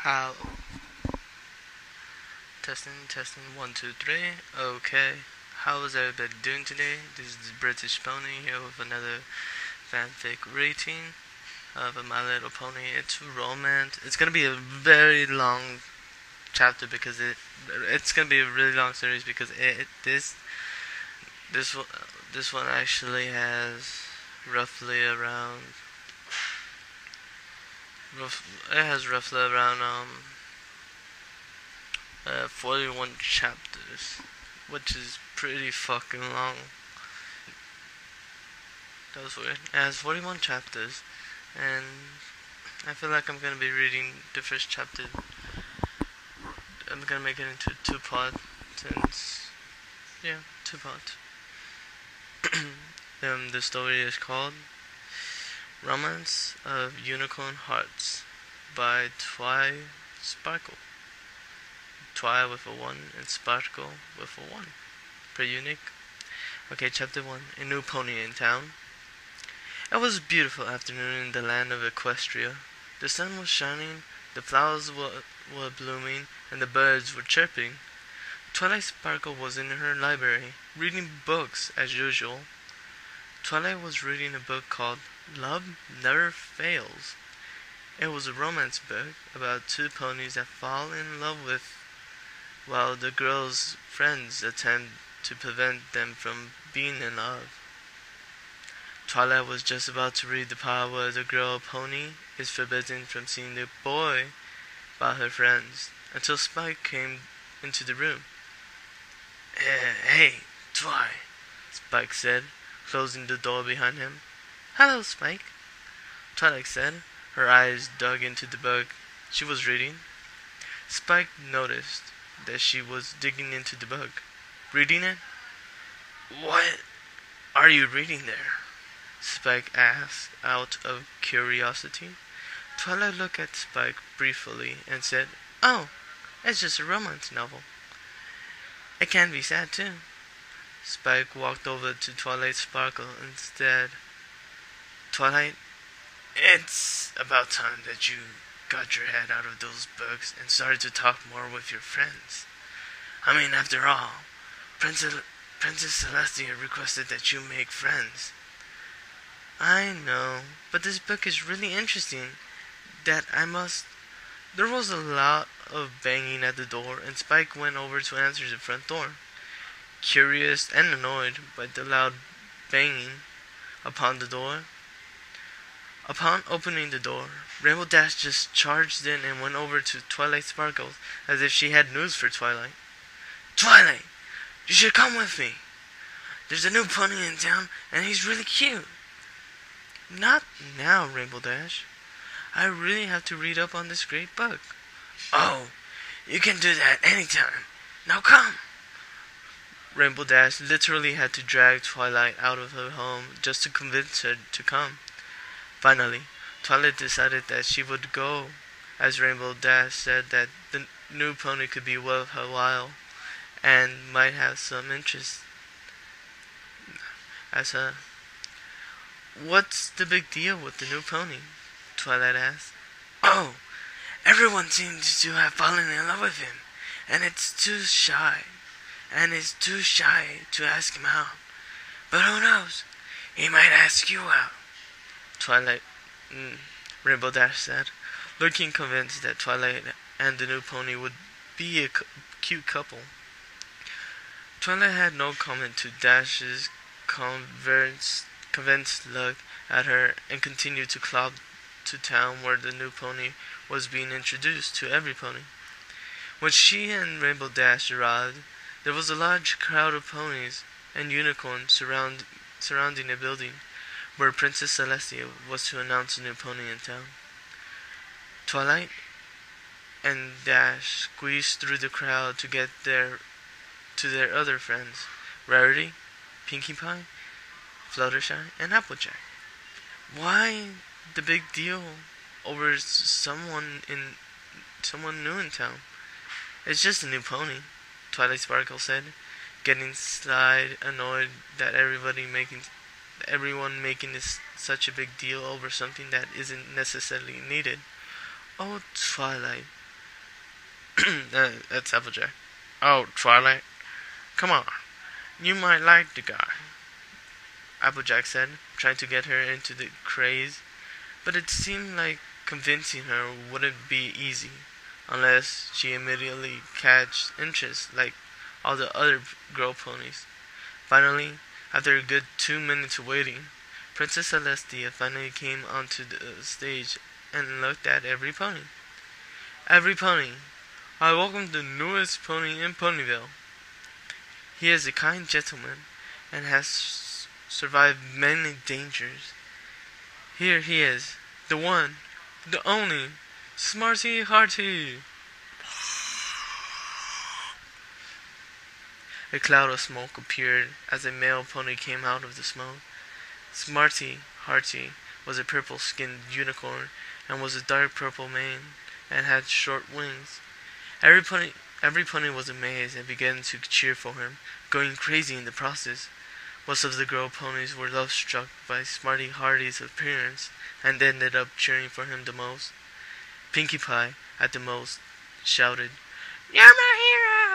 How? Testing, 1, 2, 3. Okay. How is everybody doing today? This is the British Pony here with another fanfic rating of a My Little Pony. It's romance. It's gonna be a very long chapter because it's gonna be a really long series because this one actually has roughly around it has roughly around 41 chapters, which is pretty fucking long. That was weird. It has 41 chapters, and I feel like I'm gonna be reading the first chapter. I'm gonna make it into two parts, since yeah, two parts. The story is called Romance of Unicorn Hearts by Tw1 Spark1e. Tw with a 1 and Sparkle with a 1. Pretty unique. Okay, chapter 1. A new pony in town. It was a beautiful afternoon in the land of Equestria. The sun was shining, the flowers were blooming, and the birds were chirping. Tw1 Spark1e was in her library, reading books as usual. Tw1 was reading a book called Love Never Fails. It was a romance book about two ponies that fall in love while the girl's friends attempt to prevent them from being in love. Tw1 was just about to read the part where the girl pony is forbidden from seeing the boy by her friends, until Spike came into the room. Hey, Tw1, Spike said, closing the door behind him. Hello, Spike, Tw1 said, her eyes dug into the book she was reading. Spike noticed that she was digging into the book. Reading it? What are you reading there? Spike asked out of curiosity. Tw1 looked at Spike briefly and said, Oh, it's just a romance novel. It can be sad too. Spike walked over to Tw1 Spark1e and said, Tw1, it's about time that you got your head out of those books and started to talk more with your friends. I mean, after all, Princess Celestia requested that you make friends. I know, but this book is really interesting. There was a lot of banging at the door, and Spike went over to answer the front door. Curious and annoyed by the loud banging upon the door. Upon opening the door, Rainbow Dash just charged in and went over to Tw1 Spark1e as if she had news for Tw1. Tw1, you should come with me. There's a new pony in town, and he's really cute. Not now, Rainbow Dash. I really have to read up on this great book. Oh, you can do that anytime. Now come. Rainbow Dash literally had to drag Tw1 out of her home just to convince her to come. Finally, Tw1 decided that she would go, as Rainbow Dash said that the new pony could be worth her while, and might have some interest as her. What's the big deal with the new pony? Tw1 asked. Oh, everyone seems to have fallen in love with him, and it's too shy to ask him out. But who knows? He might ask you out. Tw1, Rainbow Dash said, looking convinced that Tw1 and the new pony would be a cute couple. Tw1 had no comment to Dash's convinced look at her and continued to clop to town where the new pony was being introduced to every pony. When she and Rainbow Dash arrived, there was a large crowd of ponies and unicorns surrounding a building where Princess Celestia was to announce a new pony in town. Tw1 and Dash squeezed through the crowd to get to their other friends, Rarity, Pinkie Pie, Fluttershy, and Applejack. Why the big deal over someone new in town? It's just a new pony, Tw1 Spark1e said, getting slightly annoyed that everyone making such a big deal over something that isn't necessarily needed. Oh, Tw1, That's Applejack. Oh, Twilight, come on. You might like the guy, Applejack said, trying to get her into the craze. But it seemed like convincing her wouldn't be easy, unless she immediately catch interest like all the other girl ponies. Finally, after a good 2 minutes of waiting, Princess Celestia finally came onto the stage and looked at every pony. Every pony, I welcome the newest pony in Ponyville. He is a kind gentleman and has survived many dangers. Here he is, the one, the only, Smarty Hearty. A cloud of smoke appeared as a male pony came out of the smoke. Smarty Hearty was a purple-skinned unicorn and was a dark purple mane and had short wings. Every pony was amazed and began to cheer for him, going crazy in the process. Most of the girl ponies were love-struck by Smarty Hearty's appearance and ended up cheering for him the most. Pinkie Pie, at the most, shouted, "You're my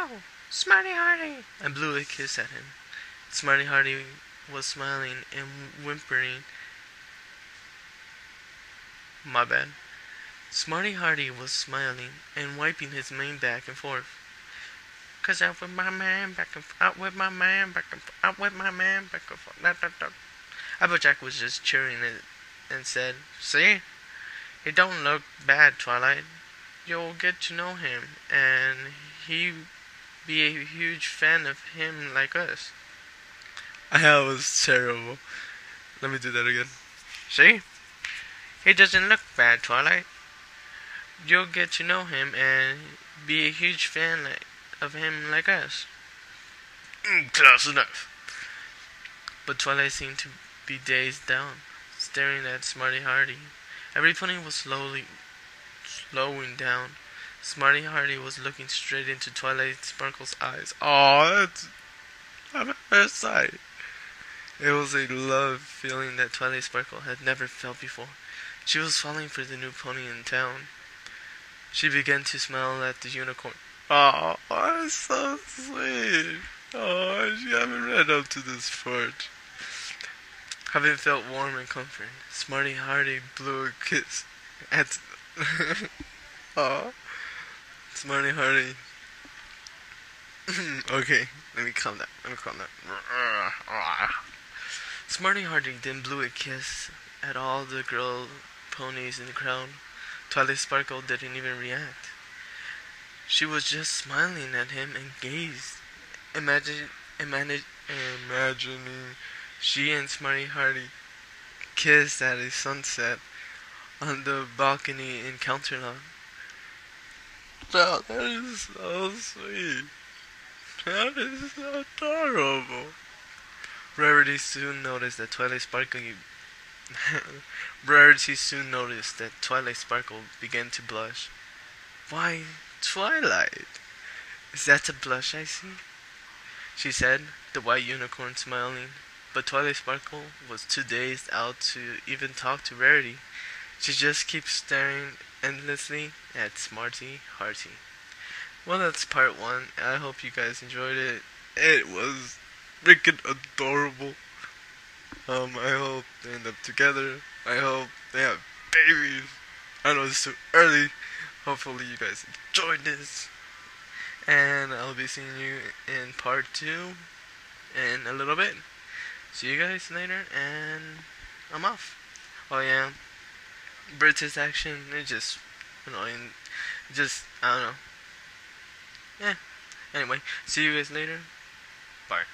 hero, Smarty Hearty," and blew a kiss at him. Smarty Hearty was smiling and whimpering. My bad. Smarty Hearty was smiling and wiping his mane back and forth. "'Cause out with my man, back and out with my man, back and out with my man, back and forth. Applejack was just cheering it and said, "See? He don't look bad, Twilight. You'll get to know him, and he be a huge fan of him like us." That was terrible. Let me do that again. "See? He doesn't look bad, Twilight. You'll get to know him and be a huge fan of him like us." Close enough. But Twilight seemed to be dazed down, staring at Smarty Hearty. Every pony was slowing down. Smarty Hearty was looking straight into Twilight Sparkle's eyes. Oh, that's at first sight. It was a love feeling that Twilight Sparkle had never felt before. She was falling for the new pony in town. She began to smile at the unicorn. Oh, that's so sweet. Oh, she haven't read up to this part. Having felt warm and comfort, Smarty Hearty blew a kiss at oh, Smarty Hearty. Okay, let me calm down. Smarty Hearty then blew a kiss at all the girl ponies in the crowd. Twilight Sparkle didn't even react. She was just smiling at him and gazed, imagining she and Smarty Hearty kissed at a sunset on the balcony in Counterlog. Wow, that is so sweet. That is so adorable. Rarity soon noticed that Twilight Sparkle began to blush. "Why, Twilight, is that a blush I see?" she said, the white unicorn smiling. But Twilight Sparkle was too dazed out to even talk to Rarity. She just keeps staring endlessly at Smarty Hearty. Well, that's part 1. I hope you guys enjoyed it. It was freaking adorable. I hope they end up together. I hope they have babies. I know it's too early. Hopefully you guys enjoyed this. And I'll be seeing you in part 2 in a little bit. See you guys later, and I'm off. Oh yeah, British action, it's just annoying. I don't know. Yeah. Anyway, see you guys later. Bye.